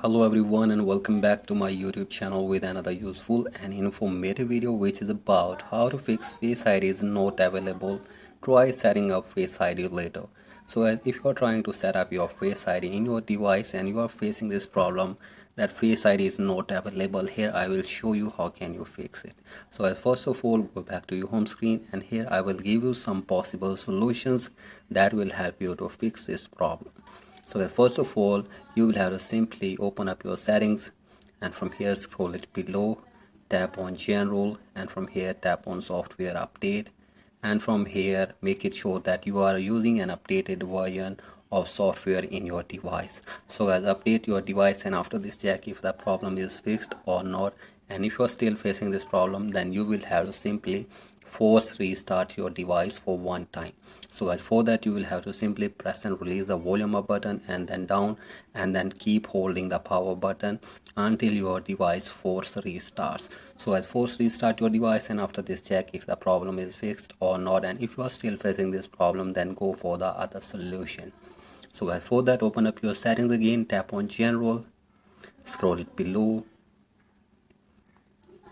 Hello everyone and welcome back to my YouTube channel with another useful and informative video which is about how to fix Face ID is not available. Try setting up Face ID later. So as if you are trying to set up your Face ID in your device and you are facing this problem that Face ID is not available, here I will show you how can you fix it. So as first of all, go back to your home screen and here I will give you some possible solutions that will help you to fix this problem. So first of all, you will have to simply open up your settings and from here scroll it below, tap on general and from here tap on software update, and from here make it sure that you are using an updated version of software in your device. So guys, update your device and after this check if the problem is fixed or not, and if you are still facing this problem then you will have to simply force restart your device for one time. So guys, for that you will have to simply press and release the volume up button and then down and then keep holding the power button until your device force restarts. So guys, force restart your device and after this check if the problem is fixed or not, and if you are still facing this problem then go for the other solution. So guys, for that open up your settings again, tap on general, scroll it below,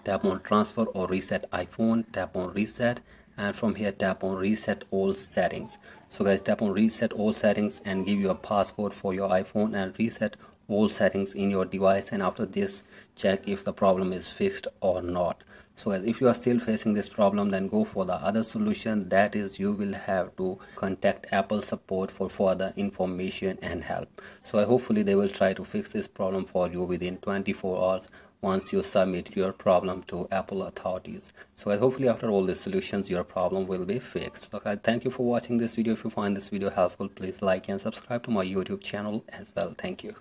tap on transfer or reset iPhone, tap on reset, and from here tap on reset all settings. So guys, tap on reset all settings and give your passcode for your iPhone and reset all settings in your device, and after this check if the problem is fixed or not. So guys, if you are still facing this problem then go for the other solution, that is you will have to contact Apple support for further information and help. So hopefully they will try to fix this problem for you within 24 hours once you submit your problem to Apple authorities. So hopefully after all these solutions your problem will be fixed. Okay, thank you for watching this video. If you find this video helpful, please like and subscribe to my YouTube channel as well. Thank you.